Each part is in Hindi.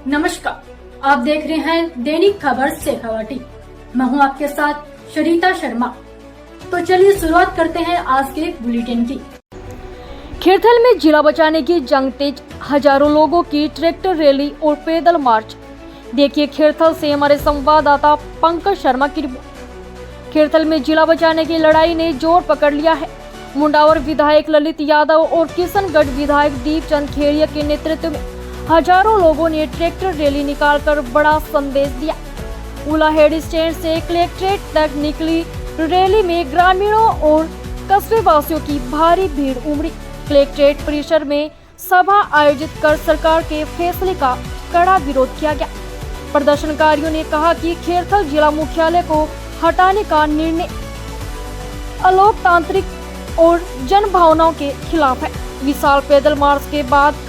नमस्कार, आप देख रहे हैं दैनिक खबर शेखावाटी। मैं हूं आपके साथ शरीता शर्मा। तो चलिए शुरुआत करते हैं आज के बुलेटिन की। खैरथल में जिला बचाने की जंग तेज, हजारों लोगों की ट्रैक्टर रैली और पैदल मार्च। देखिए खैरथल से हमारे संवाददाता पंकज शर्मा की रिपोर्ट। खैरथल में जिला बचाने की लड़ाई ने जोर पकड़ लिया है। मुंडावर विधायक ललित यादव और किशनगढ़ विधायक दीपचंद खेड़िया के नेतृत्व में हजारों लोगों ने ट्रैक्टर रैली निकालकर बड़ा संदेश दिया। उलाहेड़ी स्टैंड से कलेक्ट्रेट तक निकली रैली में ग्रामीणों और कस्बे वासियों की भारी भीड़ उमड़ी। कलेक्ट्रेट परिसर में सभा आयोजित कर सरकार के फैसले का कड़ा विरोध किया गया। प्रदर्शनकारियों ने कहा कि खैरथल जिला मुख्यालय को हटाने का निर्णय अलोकतांत्रिक और जन भावनाओं के खिलाफ है। विशाल पैदल मार्च के बाद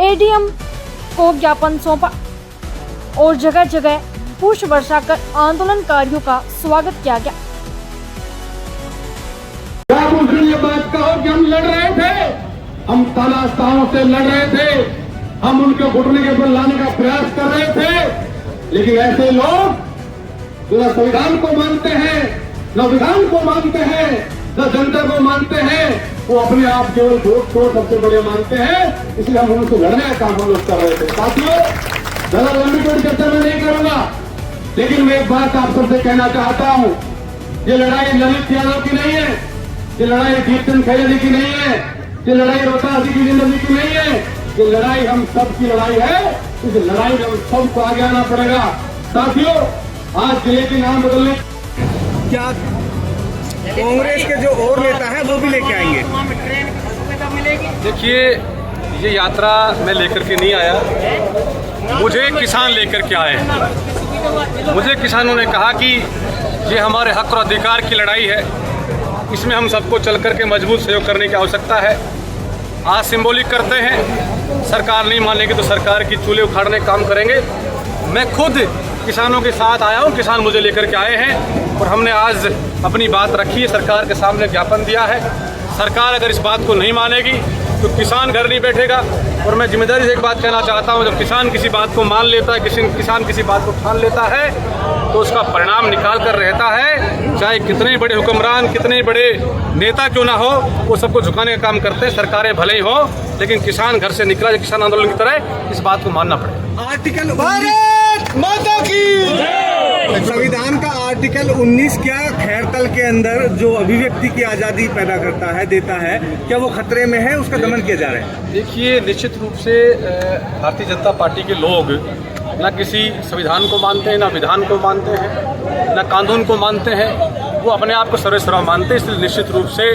एडीएम को ज्ञापन सौंपा और जगह जगह पुष्प वर्षा कर आंदोलनकारियों का स्वागत किया गया। ये बात कहो कि हम लड़ रहे थे, हम तानाशाहों से लड़ रहे थे, हम उनके घुटने के ऊपर लाने का प्रयास कर रहे थे। लेकिन ऐसे लोग जो न संविधान को मानते हैं, न विधान को मानते हैं, न जनता को मानते हैं, वो अपने आप केवल वोट को सबसे बड़े मानते हैं। इसलिए हम उनसे लड़ने का काम हम लोग कर रहे थे। साथियों, ज्यादा लंबी कोई चर्चा मैं नहीं करूंगा, लेकिन मैं एक बात आप सबसे कहना चाहता हूं। ये लड़ाई ललित यादव की नहीं है, ये लड़ाई दीपचंद खेड़िया जी की नहीं है, ये लड़ाई रोहतास जी की जिंदगी की नहीं है, ये लड़ाई हम सब की लड़ाई है। इस लड़ाई में हम सबको आगे आना पड़ेगा। साथियों, आज जिले के नाम बदलने क्या कांग्रेस के जो और नेता हैं वो भी लेके आएंगे? देखिए, ये यात्रा मैं लेकर के नहीं आया, मुझे किसान लेकर के आए हैं। मुझे किसानों ने कहा कि ये हमारे हक और अधिकार की लड़ाई है, इसमें हम सबको चल कर के मजबूत सहयोग करने की आवश्यकता है। आज सिंबॉलिक करते हैं, सरकार नहीं मानेगी तो सरकार की चूल्हे उखाड़ने का काम करेंगे। मैं खुद किसानों के साथ आया हूँ, किसान मुझे लेकर के आए हैं और हमने आज अपनी बात रखी है, सरकार के सामने ज्ञापन दिया है। सरकार अगर इस बात को नहीं मानेगी तो किसान घर नहीं बैठेगा। और मैं जिम्मेदारी से एक बात कहना चाहता हूँ, जब किसान किसी बात को मान लेता है, किसान किसी बात को ठान लेता है तो उसका परिणाम निकाल कर रहता है। चाहे कितने बड़े हुक्मरान, कितने बड़े नेता क्यों ना हो, वो सबको झुकाने का काम करते हैं। सरकारें भले ही हो, लेकिन किसान घर से निकला है किसान आंदोलन की तरह, इस बात को मानना पड़ेगा। आर्टिकल माता की संविधान का आर्टिकल 19 क्या खैरथल के अंदर जो अभिव्यक्ति की आजादी पैदा करता है, देता है, क्या वो खतरे में है? उसका दमन किया जा रहा है? देखिए, निश्चित रूप से भारतीय जनता पार्टी के लोग न किसी संविधान को मानते हैं, न विधान को मानते हैं, न कानून को मानते हैं। वो अपने आप को सर्वश्रेष्ठ मानते हैं। इसलिए निश्चित रूप से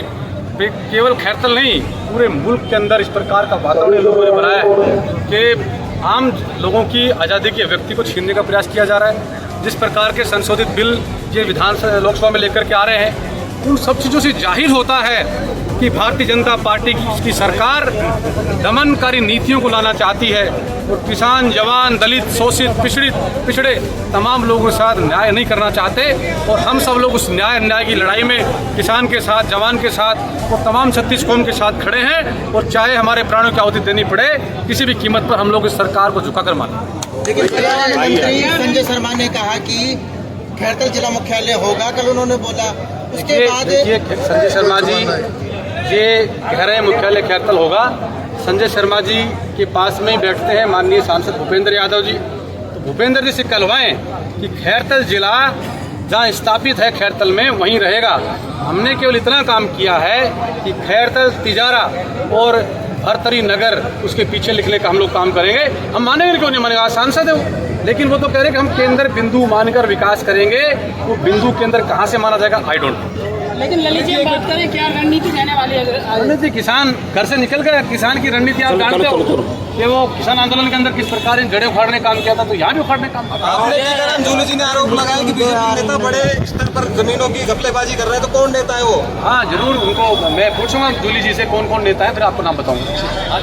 केवल खैरथल नहीं, पूरे मुल्क के अंदर इस प्रकार का वातावरण लोगों ने बनाया है कि आम लोगों की आज़ादी की अभिव्यक्ति को छीनने का प्रयास किया जा रहा है। जिस प्रकार के संशोधित बिल ये लोकसभा में लेकर के आ रहे हैं, उन सब चीज़ों से जाहिर होता है कि भारतीय जनता पार्टी की सरकार दमनकारी नीतियों को लाना चाहती है और किसान, जवान, दलित, शोषित, पिछड़े तमाम लोगों के साथ न्याय नहीं करना चाहते। और हम सब लोग उस न्याय की लड़ाई में किसान के साथ, जवान के साथ और तमाम 36 कौम के साथ खड़े हैं। और चाहे हमारे प्राणों की आहुति देनी पड़े, किसी भी कीमत पर हम लोग इस सरकार को झुका कर मानेंगे। लेकिन पर्यावरण मंत्री संजय शर्मा ने कहा कि खैरथल जिला मुख्यालय होगा, कल उन्होंने बोला। उसके बाद संजय शर्मा जी, ये कह रहे हैं मुख्यालय खैरथल होगा। संजय शर्मा जी के पास में ही बैठते हैं माननीय सांसद भूपेंद्र यादव जी। तो भूपेंद्र जी से कहलवाएं कि खैरथल जिला जहाँ स्थापित है खैरथल में वहीं रहेगा। हमने केवल इतना काम किया है कि खैरथल, तिजारा और भरतरी नगर उसके पीछे लिखने का हम लोग काम करेंगे। हम मानेंगे क्यों नहीं मानेंगे, सांसद है वो। लेकिन वो तो कह रहे हैं कि हम केंद्र बिंदु मानकर विकास करेंगे। वो बिंदु केंद्र कहाँ से माना जाएगा, आई डोंट नो। लेकिन ललित जी बात करें, क्या रणनीति रहने वाली है? रणनीति, किसान घर से निकल गया। किसान की रणनीति आप जानते हो कि वो किसान आंदोलन के अंदर किस प्रकार इन जड़े उखाड़ने का काम किया था, तो यहाँ भी उखाड़ने का काम। जूली जी ने आरोप लगाया कि बीजेपी नेता बड़े स्तर पर जमीनों की घपलेबाजी कर रहे हैं, तो कौन नेता है वो? हाँ जरूर, उनको मैं पूछूंगा जूली जी से कौन कौन नेता है, फिर आपको नाम बताऊंगा।